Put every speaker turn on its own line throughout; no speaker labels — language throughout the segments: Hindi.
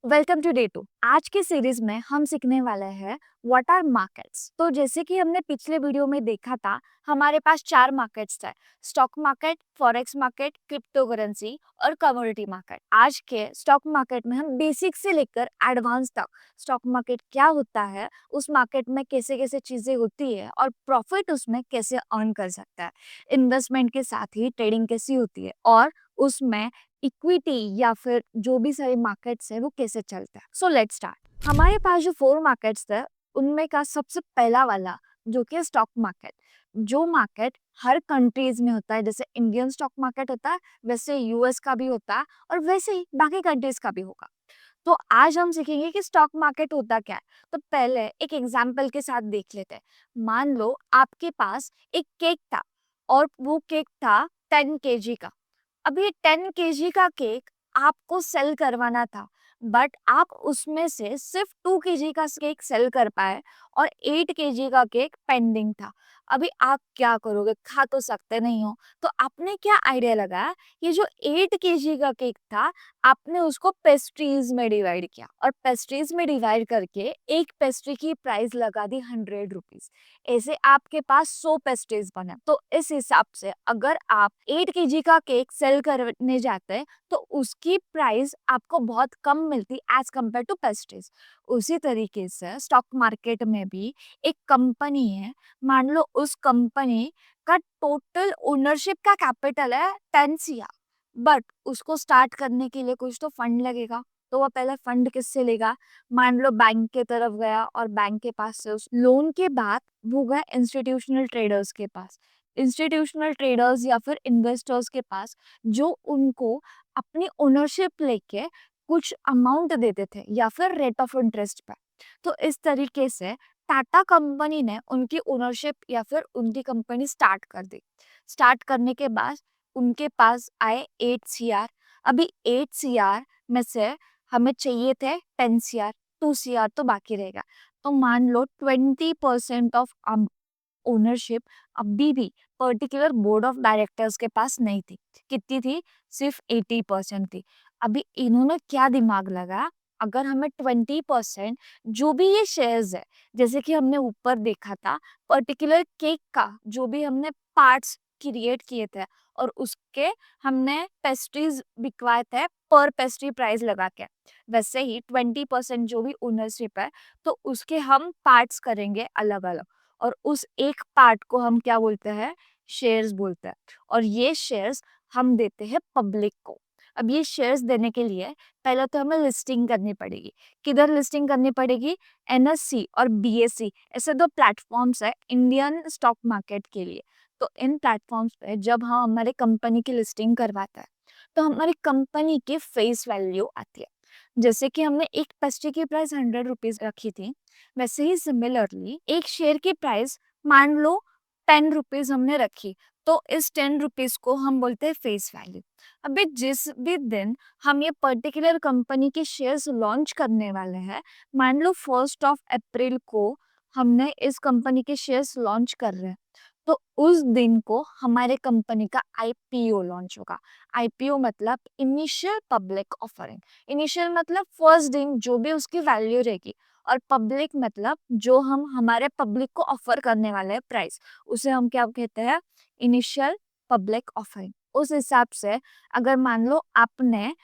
Welcome to day 2। आज की सीरीज में हम सीखने वाले हैं व्हाट आर मार्केट्स। तो जैसे कि हमने पिछले वीडियो में देखा था, हमारे पास चार मार्केट्स थे: stock market, forex market, crypto currency और कमोडिटी मार्केट। आज के स्टॉक मार्केट में हम बेसिक से लेकर एडवांस तक स्टॉक मार्केट क्या होता है, उस मार्केट में कैसे कैसे चीजें होती है और प्रॉफिट उसमें कैसे अर्न कर सकता है, इन्वेस्टमेंट के साथ ही ट्रेडिंग कैसी होती है और उसमें इक्विटी या फिर जो भी सारे मार्केट्स है वो कैसे चलता है। So let's start. हमारे पास जो फोर मार्केट्स थे उनमें का सबसे पहला वाला जो कि स्टॉक मार्केट, जो मार्केट हर कंट्रीज में होता है। जैसे इंडियन स्टॉक मार्केट होता है वैसे यूएस का भी होता है और वैसे ही बाकी कंट्रीज का भी होगा। तो आज हम सीखेंगे कि स्टॉक मार्केट होता क्या है। तो पहले एक एग्जाम्पल के साथ देख लेते हैं। मान लो आपके पास एक केक था और वो केक था 10 kg का। अब ये 10 kg का केक आपको सेल करवाना था, बट आप उसमें से सिर्फ 2 kg का केक सेल कर पाए और 8 kg का केक पेंडिंग था। अभी आप क्या करोगे? खा तो सकते नहीं हो। तो आपने क्या आइडिया लगाया, ये जो 8 kg का केक था आपने उसको पेस्ट्रीज में डिवाइड किया और पेस्ट्रीज में डिवाइड करके एक पेस्ट्री की प्राइस लगा दी 100 रुपीज। ऐसे आपके पास 100 पेस्ट्रीज बने। तो इस हिसाब से अगर आप 8 kg का केक सेल करने जाते हैं तो उसकी प्राइस आपको बहुत कम मिलती एज कम्पेयर टू पेस्ट्रीज। उसी तरीके से स्टॉक मार्केट में भी एक कंपनी है, मान लो उस कंपनी का टोटल ओनरशिप का कैपिटल है 10 CR, बट उसको स्टार्ट करने के लिए कुछ तो फंड लगेगा। तो वह पहले फंड किससे लेगा? मान लो बैंक के तरफ गया और बैंक के पास से उस लोन के बाद वो गया इंस्टीट्यूशनल ट्रेडर्स के पास। इंस्टीट्यूशनल ट्रेडर्स या फिर इन्वेस्टर्स के पास, जो उनको अपनी ओनरशिप लेके कुछ अमाउंट देते थे या फिर रेट ऑफ इंटरेस्ट पे। तो इस तरीके से टाटा कंपनी ने उनकी ओनरशिप या फिर उनकी कंपनी स्टार्ट कर दी। स्टार्ट करने के बाद उनके पास आए 8 CR। अभी 8 CR में से हमें चाहिए थे 10 CR, 2 CR तो बाकी रहेगा। तो मान लो 20% ऑफ ओनरशिप अभी भी पर्टिकुलर बोर्ड ऑफ डायरेक्टर्स के पास नहीं थी। कितनी थी? सिर्फ 80% थी। अभी इन्होंने क्या दिमाग लगा, अगर हमें 20% जो भी ये शेयर्स है, जैसे कि हमने ऊपर देखा था पर्टिकुलर केक का जो भी हमने पार्ट्स क्रिएट किए थे और उसके हमने पेस्ट्रीज बिकवाए थे पर पेस्ट्री प्राइस लगा के, वैसे ही 20% जो भी ओनरशिप है तो उसके हम पार्ट्स करेंगे अलग अलग और उस एक पार्ट को हम क्या बोलते हैं? शेयर्स बोलते हैं। और ये शेयर्स हम देते हैं पब्लिक को। अब ये शेयर्स देने के लिए पहले तो हमें लिस्टिंग करनी पड़ेगी। किधर लिस्टिंग करनी पड़ेगी? एनएससी और बीएससी, ऐसे दो प्लेटफॉर्म्स है इंडियन स्टॉक मार्केट के लिए। तो इन प्लेटफॉर्म्स पे जब हम हमारे कंपनी की लिस्टिंग करवाता है तो हमारी कंपनी की फेस वैल्यू आती है। जैसे कि हमने एक पेस्ट्री की प्राइस 100 रुपीज रखी थी, वैसे ही सिमिलरली एक शेयर की प्राइस मान लो 10 रुपीज हमने रखी, तो इस 10 रुपीज को हम बोलते हैं फेस वैल्यू। अभी जिस भी दिन हम ये पर्टिकुलर कंपनी के शेयर्स लॉन्च करने वाले हैं, मान लो 1 अप्रैल को हमने इस कंपनी के शेयर्स लॉन्च कर रहे हैं, तो उस दिन को हमारे कंपनी का आईपीओ लॉन्च होगा। आईपीओ मतलब इनिशियल पब्लिक ऑफरिंग। इनिशियल मतलब फर्स्ट दिन जो भी उसकी वैल्यू रहेगी, और पब्लिक मतलब जो हम हमारे पब्लिक को ऑफर करने वाले हैं प्राइस, उसे हम क्या कहते हैं? Initial public offering. उस हिसाब से अगर मान लो आपने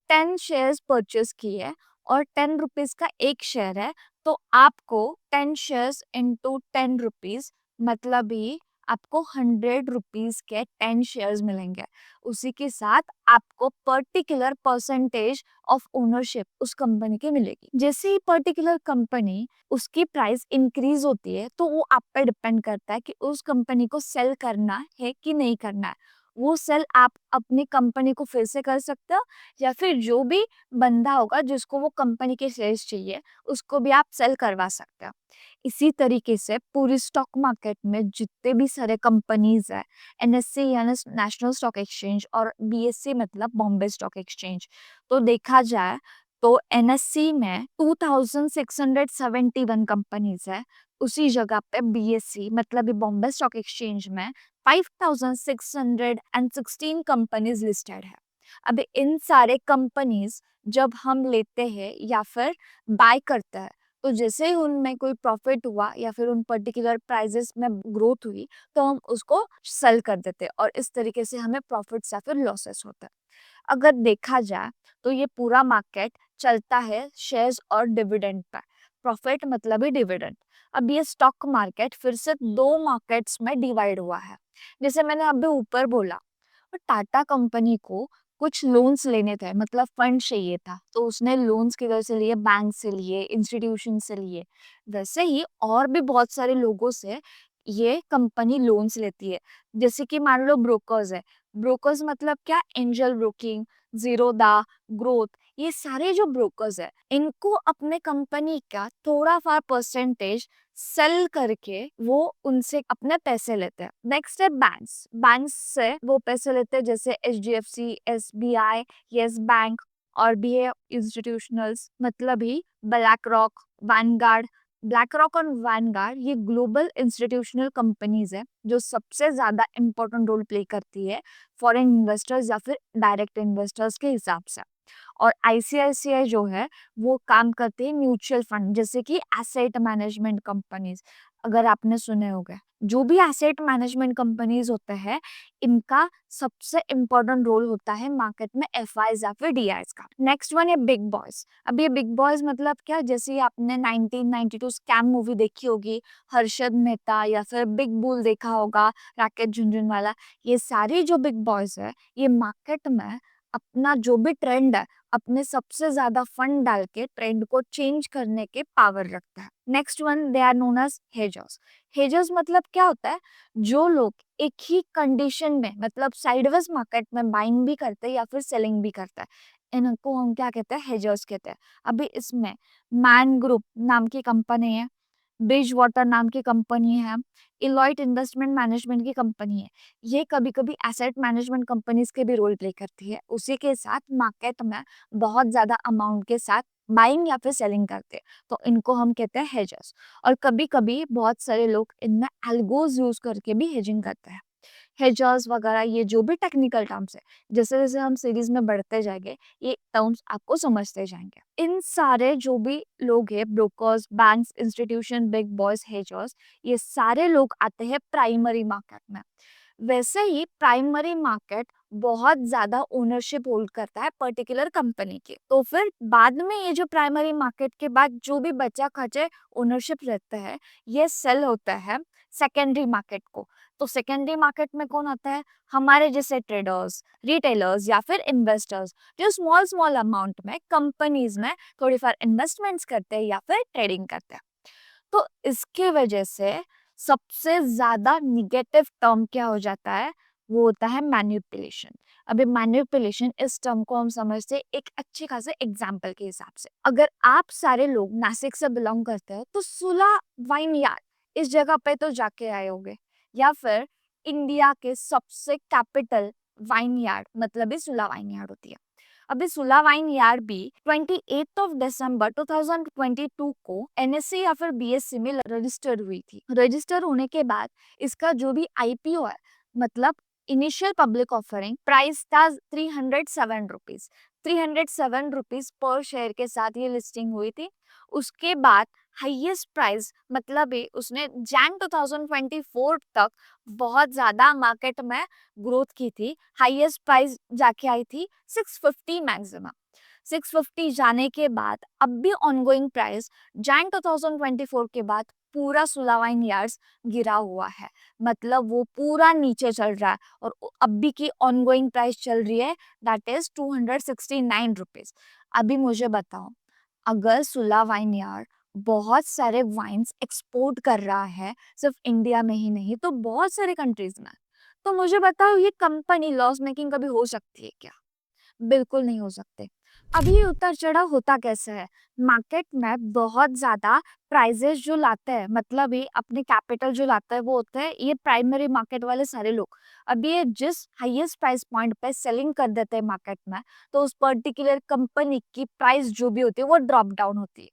10 शेयर्स परचेस किए और 10 रुपीज का एक शेयर है, तो आपको 10 शेयर्स इंटू 10 रुपीज मतलब ही आपको 100 रुपीज के 10 शेयर्स मिलेंगे। उसी के साथ आपको पर्टिकुलर परसेंटेज ऑफ ओनरशिप उस कंपनी की मिलेगी। जैसे ही पर्टिकुलर कंपनी उसकी प्राइस इंक्रीज होती है तो वो आप पे डिपेंड करता है कि उस कंपनी को सेल करना है कि नहीं करना है। वो सेल आप अपनी कंपनी को फिर से कर सकते हो या फिर जो भी बंदा होगा जिसको वो कंपनी के शेयर्स चाहिए उसको भी आप सेल करवा सकते हो। इसी तरीके से पूरी स्टॉक मार्केट में जितने भी सारे कंपनीज है, एनएससी यानी नेशनल स्टॉक एक्सचेंज और बीएससी मतलब बॉम्बे स्टॉक एक्सचेंज, तो देखा जाए तो एनएससी में 2671 कंपनीज है। उसी जगह पे बीएससी मतलब बॉम्बे स्टॉक एक्सचेंज में 5616 कंपनीज लिस्टेड है। अब इन सारे कंपनीज जब हम लेते हैं या फिर बाय करते हैं, तो जैसे ही उनमें कोई प्रॉफिट हुआ या फिर उन पर्टिकुलर प्राइजेस में ग्रोथ हुई, तो हम उसको सेल कर देते हैं और इस तरीके से हमें प्रॉफिट्स या फिर लॉसेस होता है। अगर देखा जाए तो ये पूरा मार्केट चलता है शेयर्स और डिविडेंड पर। प्रॉफिट मतलब ही डिविडेंड। अब ये स्टॉक मार्केट फिर से दो मार्केट्स में डिवाइड हुआ है। जैसे मैंने अभी ऊपर बोला, और टाटा कंपनी को कुछ लोन्स लेने थे, मतलब फंड चाहिए था, तो उसने लोन्स किधर से लिए? बैंक से लिए, इंस्टीट्यूशन से लिए। वैसे ही और भी बहुत सारे लोगों से ये कंपनी लोन्स लेती है। जैसे कि मान लो ब्रोकर्स है। ब्रोकर्स मतलब क्या? एंजल ब्रोकिंग, जीरोदा, ग्रोथ, ये सारे जो ब्रोकर्स है, इनको अपने कंपनी का थोड़ा सा परसेंटेज सेल करके वो उनसे अपने पैसे लेते हैं। नेक्स्ट है बैंक्स। बैंक्स से वो पैसे लेते हैं, जैसे HDFC, SBI, यस बैंक, और भी है इंस्टीट्यूशनल्स, मतलब ही BlackRock, Vanguard. BlackRock और वैनगार्ड ये ग्लोबल इंस्टीट्यूशनल कंपनीज है जो सबसे ज्यादा इंपॉर्टेंट रोल प्ले करती है फॉरेन इन्वेस्टर्स या फिर डायरेक्ट इन्वेस्टर्स के हिसाब से। और ICICI जो है वो काम करते हैं म्यूचुअल फंड, जैसे कि एसेट मैनेजमेंट कंपनीज, अगर आपने सुने होंगे। जो भी एसेट मैनेजमेंट कंपनीज होते हैं, इनका सबसे इम्पोर्टेंट रोल होता है मार्केट में FIs या फिर DIs का। नेक्स्ट वन है बिग बॉयज। अब ये बिग बॉयज मतलब क्या? जैसे आपने 1992 स्कैम मूवी देखी होगी, हर्षद मेहता, या फिर बिग बुल देखा होगा, राकेश झुनझुनवाला। ये सारे जो बिग बॉयज है, ये मार्केट में अपना जो भी ट्रेंड है, अपने सबसे ज्यादा फंड डाल के ट्रेंड को चेंज करने के पावर रखता है। Next one, they are known as hedgers. Hedgers मतलब क्या होता है? जो लोग एक ही कंडीशन में, मतलब साइडवेज मार्केट में बाइंग भी करते हैं या फिर सेलिंग भी करता है, इनको हम क्या कहते हैं? हेजर्स कहते हैं। अभी इसमें मैन ग्रुप नाम की कंपनी है, ब्रिज वाटर नाम की कंपनी है, इलॉइट इन्वेस्टमेंट मैनेजमेंट की कंपनी है। ये कभी कभी एसेट मैनेजमेंट कंपनीज के भी रोल प्ले करती है, उसी के साथ मार्केट में बहुत ज्यादा अमाउंट के साथ बाइंग या फिर सेलिंग करते हैं, तो इनको हम कहते हैं हेजर्स। और कभी कभी बहुत सारे लोग इनमें एल्गोज यूज करके भी हेजिंग करते हैं। हेजर्स वगैरह ये जो भी टेक्निकल टर्म्स है, जैसे जैसे हम सीरीज में बढ़ते जाएंगे, ये टर्म्स आपको समझते जाएंगे। इन सारे जो भी लोग हैं, brokers, banks, institution, big boys, hedgers, ये सारे लोग आते हैं प्राइमरी मार्केट में। वैसे ही प्राइमरी मार्केट बहुत ज्यादा ओनरशिप होल्ड करता है पर्टिकुलर कंपनी की, तो फिर बाद में ये जो प्राइमरी मार्केट के बाद जो भी बचा खचे ओनरशिप रहता है, ये सेल होता है सेकेंडरी मार्केट को। तो सेकेंडरी मार्केट में कौन आता है? हमारे जैसे ट्रेडर्स, रिटेलर्स या फिर इन्वेस्टर्स, जो स्मॉल स्मॉल अमाउंट में कंपनीज में थोड़ी फार इन्वेस्टमेंट्स करते हैं या फिर ट्रेडिंग करते हैं। तो इसके वजह से सबसे ज्यादा निगेटिव टर्म क्या हो जाता है? वो होता है मैन्युपुलेशन। अभी मैन्युपुलेशन इस टर्म को हम समझते हैं एक अच्छे खासे एग्जाम्पल के हिसाब से। अगर आप सारे लोग नासिक से बिलोंग करते हो, तो सुला वाइन यार्ड इस जगह पे तो जाके आए होंगे, या फिर इंडिया के सबसे कैपिटल वाइन यार्ड, मतलब ही सुला वाइन यार्ड होती है। अभी सुला वाइन यार्ड भी 28 दिसंबर 2022 को NSE या फिर BSE में रजिस्टर्ड हुई थी। रजिस्टर होने के बाद इसका जो भी IPO है, मतलब इनिशियल पब्लिक ऑफरिंग, प्राइस था 307 रुपीज। 307 रुपीज पर शेयर के साथ ये लिस्टिंग हुई थी। उसके बाद हाईएस्ट प्राइस, मतलब उसने जैन 2024 तक बहुत ज्यादा मार्केट में ग्रोथ की थी। हाईएस्ट प्राइस जाके आई थी 650 मैक्सिमम। 650 जाने के बाद अब भी ऑनगोइंग प्राइस जैन 2024 के बाद पूरा सुलावाइन यार्ड्स गिरा हुआ है, मतलब वो पूरा नीचे चल रहा है। और अभी की ऑनगोइंग प्राइस चल रही है, दैट इज 269 रुपीज। अभी मुझे बताओ, अगर सुला वाइन यार्ड बहुत सारे वाइन्स एक्सपोर्ट कर रहा है, सिर्फ इंडिया में ही नहीं तो बहुत सारे कंट्रीज में, तो मुझे बताओ ये कंपनी लॉस मेकिंग कभी हो सकती है क्या? बिल्कुल नहीं हो सकते। अभी ये उतार चढ़ाव होता कैसे है? मार्केट में बहुत ज्यादा प्राइजेस जो लाते हैं, मतलब ये अपने कैपिटल जो लाता है, वो होते हैं ये प्राइमरी मार्केट वाले सारे लोग। अभी ये जिस हाईएस्ट प्राइस पॉइंट पे सेलिंग कर देते हैं मार्केट में, तो उस पर्टिकुलर कंपनी की प्राइस जो भी होती है वो ड्रॉप डाउन होती है।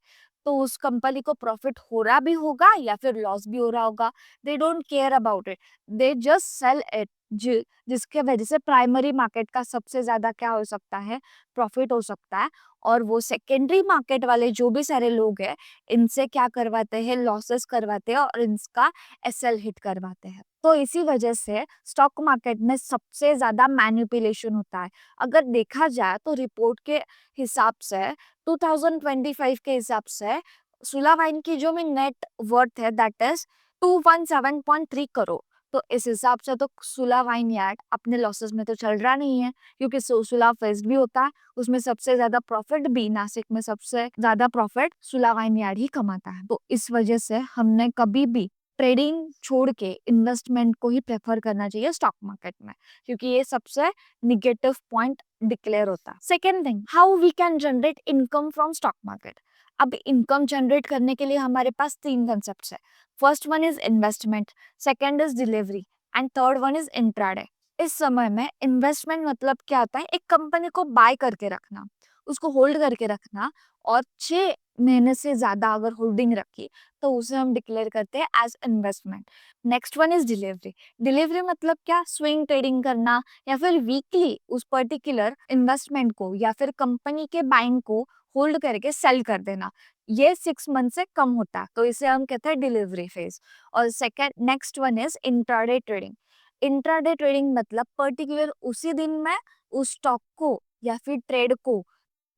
तो उस कंपनी को प्रॉफिट हो रहा भी होगा या फिर लॉस भी हो रहा होगा, they don't care about it, they just sell it. जिसके वजह से प्राइमरी मार्केट का सबसे ज्यादा क्या हो सकता है, प्रॉफिट हो सकता है, और वो सेकेंडरी मार्केट वाले जो भी सारे लोग हैं इनसे क्या करवाते हैं, लॉसेस करवाते हैं और इनका एसएल हिट करवाते हैं। तो इसी वजह से स्टॉक मार्केट में सबसे ज्यादा मैनिपुलेशन होता है। अगर देखा जाए तो रिपोर्ट के हिसाब से 2025 के हिसाब से सुला वाइन की जो भी नेट वर्थ है दैट इज 217.3 करोड़। तो इस हिसाब से तो सुला वाइन यार्ड अपने लॉसेस में तो चल रहा नहीं है, क्योंकि सुला फेस्ट भी होता है, उसमें सबसे ज्यादा प्रॉफिट भी नासिक में सबसे ज्यादा प्रॉफिट सुला वाइन यार्ड ही कमाता है। तो इस वजह से हमने कभी भी ट्रेडिंग छोड़ के इन्वेस्टमेंट को ही प्रेफर करना चाहिए स्टॉक मार्केट में, क्योंकि ये सबसे निगेटिव पॉइंट डिक्लेयर होता है। Second thing, how we can generate income from stock market. अब इनकम जनरेट करने के लिए हमारे पास तीन कंसेप्ट है। First one is investment, second is delivery and third one is intraday. इस समय में इन्वेस्टमेंट मतलब क्या होता है, एक कंपनी को बाय करके रखना, उसको होल्ड करके रखना, और 6 महीने से ज्यादा अगर होल्डिंग रखी तो उसे हम डिक्लेयर करते हैं as investment. Next one is delivery. Delivery मतलब क्या, स्विंग ट्रेडिंग करना या फिर वीकली उस पर्टिकुलर इन्वेस्टमेंट को या फिर कंपनी के बाइंग को होल्ड करके सेल कर देना। ये 6 मंथ से कम होता है तो इसे हम कहते हैं डिलीवरी फेज। और second next one is intraday trading. Intraday trading मतलब पर्टिकुलर उसी दिन में उस स्टॉक को या फिर ट्रेड को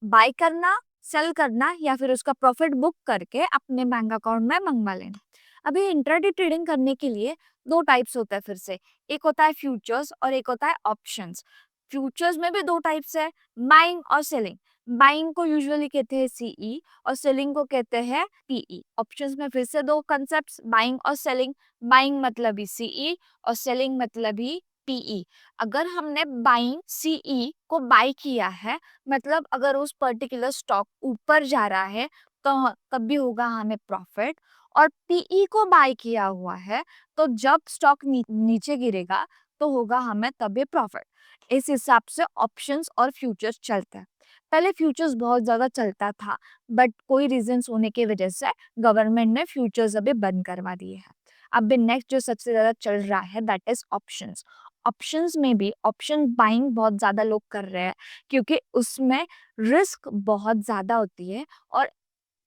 बाय करना, सेल करना या फिर उसका प्रॉफिट बुक करके अपने बैंक अकाउंट में मंगवा लेना। अभी इंट्राडे ट्रेडिंग करने के लिए दो टाइप्स होता है फिर से, एक होता है फ्यूचर्स और एक होता है ऑप्शंस। फ्यूचर्स में भी दो टाइप्स है, बाइंग और सेलिंग। बाइंग को यूजुअली कहते हैं सीई और सेलिंग को कहते हैं पीई। ऑप्शंस में फिर से दो कंसेप्ट, बाइंग और सेलिंग। बाइंग मतलब ही सीई और सेलिंग मतलब ही पीई। अगर हमने बाइंग सीई को बाय किया है, मतलब अगर उस पर्टिकुलर स्टॉक ऊपर जा रहा है तो तब भी होगा हमें प्रॉफिट, और पीई को बाय किया हुआ है तो जब स्टॉक नीचे गिरेगा तो होगा हमें तभी प्रॉफिट। इस हिसाब से ऑप्शंस और फ्यूचर्स चलता है। पहले फ्यूचर्स बहुत ज्यादा चलता था, बट कोई रीजंस होने की वजह से गवर्नमेंट ने फ्यूचर्स अभी बंद करवा दिए हैं। अब नेक्स्ट जो सबसे ज्यादा चल रहा है दैट इज ऑप्शंस। ऑप्शंस में भी ऑप्शन बाइंग बहुत ज्यादा लोग कर रहे हैं, क्योंकि उसमें रिस्क बहुत ज्यादा होती है और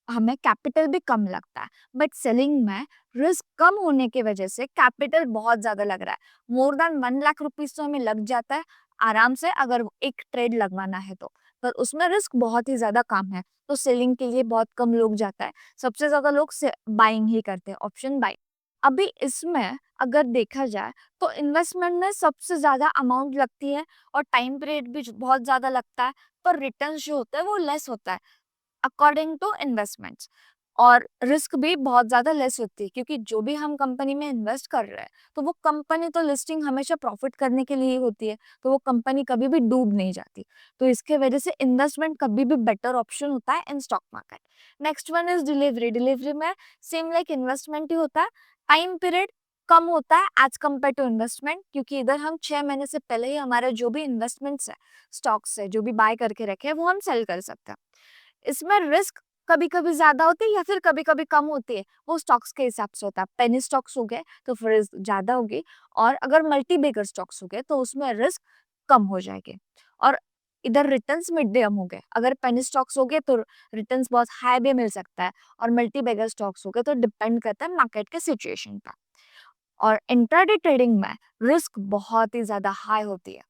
हमें कैपिटल भी कम लगता है। बट सेलिंग में रिस्क कम होने की वजह से कैपिटल बहुत ज्यादा लग रहा है, मोर देन 1 लाख रुपीज तो हमें लग जाता है आराम से अगर एक ट्रेड लगवाना है तो। पर उसमें रिस्क बहुत ही ज्यादा कम है, तो सेलिंग के लिए बहुत कम लोग जाता है, सबसे ज्यादा लोग बाइंग ही करते हैं, ऑप्शन बाइंग। अभी इसमें अगर देखा जाए तो इन्वेस्टमेंट में सबसे ज्यादा अमाउंट लगती है और टाइम पीरियड भी बहुत ज्यादा लगता है, पर रिटर्न जो होता है वो लेस होता है अकॉर्डिंग टू इन्वेस्टमेंट्स। और रिस्क भी बहुत ज्यादा लेस होती है, क्योंकि जो भी हम कंपनी में इन्वेस्ट कर रहे हैं तो वो कंपनी तो लिस्टिंग हमेशा प्रॉफिट करने के लिए ही होती है, तो वो कंपनी कभी भी डूब नहीं जाती। तो इसके वजह से इन्वेस्टमेंट कभी भी बेटर ऑप्शन होता है इन stock market. Next one is delivery. Delivery में सेम लाइक इन्वेस्टमेंट ही होता है, टाइम पीरियड कम होता है एज कम्पेयर टू इन्वेस्टमेंट, क्योंकि इधर हम 6 महीने से पहले ही हमारे जो भी इन्वेस्टमेंट्स है, स्टॉक्स है जो भी बाय करके रखे हैं, वो हम सेल कर सकते हैं। इसमें रिस्क कभी कभी ज्यादा होती है या फिर कभी कभी कम होती है, वो स्टॉक्स के हिसाब से होता है। पेनी स्टॉक्स हो गए तो फिर रिस्क ज्यादा होगी, और अगर मल्टी बेगर स्टॉक्स हो गए तो उसमें रिस्क कम हो जाएगी। और इधर रिटर्न्स मीडियम हो गए, अगर पेनी स्टॉक्स हो गए तो रिटर्न्स बहुत हाई भी मिल सकता है, और मल्टी बेगर स्टॉक्स हो गए तो डिपेंड करता है मार्केट के सिचुएशन पर। और इंट्राडे ट्रेडिंग में रिस्क बहुत ही ज्यादा हाई होती है।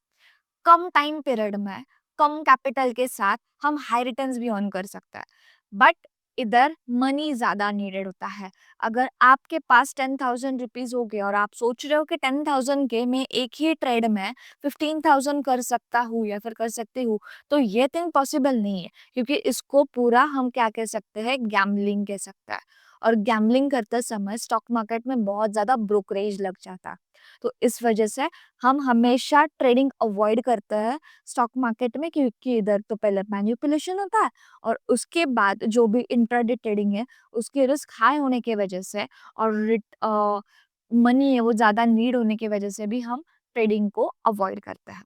कम टाइम पीरियड में कम कैपिटल के साथ हम हाई रिटर्न्स भी अर्न कर सकते हैं, बट इधर मनी ज्यादा नीडेड होता है। अगर आपके पास 10,000 रुपीज हो गए और आप सोच रहे हो कि 10,000 के मैं एक ही ट्रेड में 15,000 कर सकता हूँ या फिर कर सकती हूँ, तो ये थिंग पॉसिबल नहीं है, क्योंकि इसको पूरा हम क्या कह सकते हैं, गैम्बलिंग कह सकते हैं। और गैम्बलिंग करते समय स्टॉक मार्केट में बहुत ज्यादा ब्रोकरेज लग जाता है, तो इस वजह से हम हमेशा ट्रेडिंग अवॉइड करते हैं स्टॉक मार्केट में, क्योंकि इधर तो पहले मैनिपुलेशन होता है और उसके बाद जो भी इंट्राडे ट्रेडिंग है उसके रिस्क हाई होने की वजह से और मनी है वो ज्यादा नीड होने की वजह से भी हम ट्रेडिंग को अवॉइड करते हैं।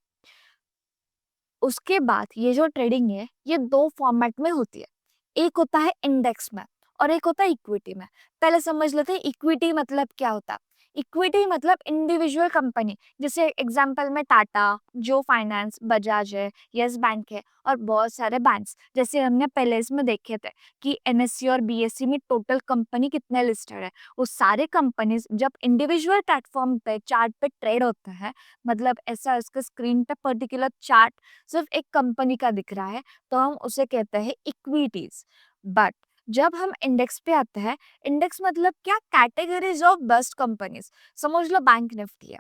उसके बाद ये जो ट्रेडिंग है ये दो फॉर्मेट में होती है, एक होता है इंडेक्स में और एक होता है इक्विटी में। पहले समझ लेते हैं इक्विटी मतलब क्या होता है। इक्विटी मतलब इंडिविजुअल कंपनी, जैसे एग्जांपल में टाटा, जो फाइनेंस, बजाज है, यस बैंक है और बहुत सारे बैंक्स, जैसे हमने पहले इसमें देखे थे कि एनएससी और बीएससी में टोटल कंपनी कितने लिस्टेड है। वो सारे कंपनीज जब इंडिविजुअल प्लेटफॉर्म पे चार्ट पे ट्रेड होते हैं, मतलब ऐसा इसके स्क्रीन पे पर्टिकुलर चार्ट सिर्फ एक कंपनी का दिख रहा है, तो हम उसे कहते हैं इक्विटीज। बट जब हम इंडेक्स पे आते हैं, इंडेक्स मतलब क्या, कैटेगरीज ऑफ बेस्ट कंपनीज। समझ लो बैंक निफ्टी है,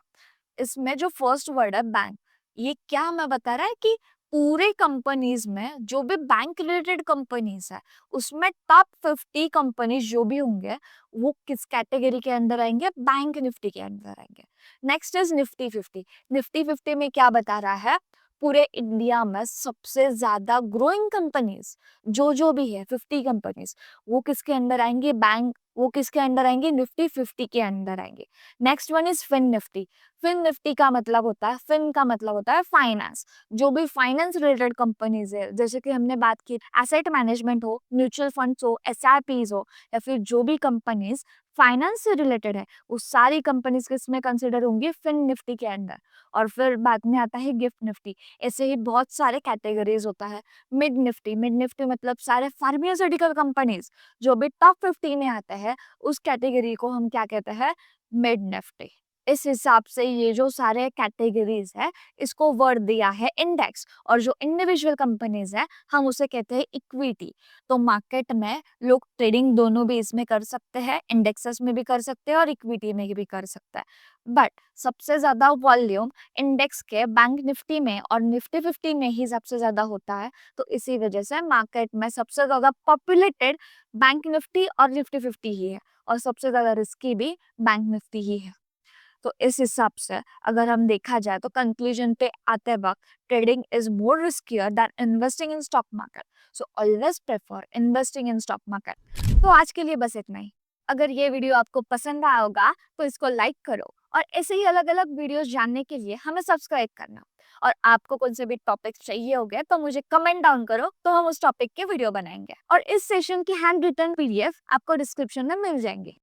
इसमें जो फर्स्ट वर्ड है बैंक, ये क्या हमें बता रहा है कि पूरे कंपनीज में जो भी बैंक रिलेटेड कंपनीज है, उसमें टॉप 50 कंपनीज जो भी होंगे वो किस कैटेगरी के अंदर आएंगे, बैंक निफ्टी के अंदर आएंगे। Next is Nifty 50। निफ्टी 50 में क्या बता रहा है, पूरे इंडिया में सबसे ज्यादा ग्रोइंग कंपनीज जो भी है 50 कंपनीज, वो किसके अंदर आएंगे, बैंक, वो किसके अंदर आएंगे, निफ्टी 50 के अंदर आएंगे। Next one is fin Nifty. Fin Nifty का मतलब होता है, फिन का मतलब होता है फाइनेंस। जो भी फाइनेंस रिलेटेड कंपनीज है, जैसे कि हमने बात की एसेट मैनेजमेंट हो, म्यूचुअल फंड्स हो, एसआईपीज हो, या फिर जो भी कंपनीज फाइनेंस से रिलेटेड है, वो सारी कंपनीज किसमें कंसिडर होंगी, फिन निफ्टी के अंदर। और फिर बाद में आता है गिफ्ट निफ्टी। ऐसे ही बहुत सारे कैटेगरीज होता है। मिड निफ्टी, मिड निफ्टी मतलब सारे फार्मास्यूटिकल कंपनीज जो भी टॉप 50 में आते हैं, उस कैटेगरी को हम क्या कहते हैं, मिड निफ्टी। इस हिसाब से ये जो सारे कैटेगरीज है, इसको वर्ड दिया है इंडेक्स, और जो इंडिविजुअल कंपनीज है हम उसे कहते हैं इक्विटी। तो मार्केट में लोग ट्रेडिंग दोनों भी इसमें कर सकते हैं, इंडेक्सेस में भी कर सकते हैं और इक्विटी में भी कर सकते हैं। बट सबसे ज्यादा वॉल्यूम इंडेक्स के बैंक निफ्टी में और निफ्टी 50 में ही सबसे ज्यादा होता है। तो इसी वजह से मार्केट में सबसे ज्यादा पॉपुलेटेड बैंक निफ्टी और निफ्टी 50 ही है, और सबसे ज्यादा रिस्की भी बैंक निफ्टी ही है। तो इस हिसाब से अगर हम देखा जाए तो कंक्लूजन पे आते वक्त, trading is more riskier than investing in stock market, so always prefer investing in stock market. तो आज के लिए बस इतना ही। अगर ये वीडियो आपको पसंद आया होगा तो इसको लाइक करो, और ऐसे ही अलग अलग वीडियोस जानने के लिए हमें सब्सक्राइब करना। और आपको कौन से भी टॉपिक्स चाहिए होंगे तो मुझे कमेंट डाउन करो, तो हम उस टॉपिक के वीडियो बनाएंगे। और इस सेशन की हैंड रिटन पीडीएफ आपको डिस्क्रिप्शन में मिल जाएंगे।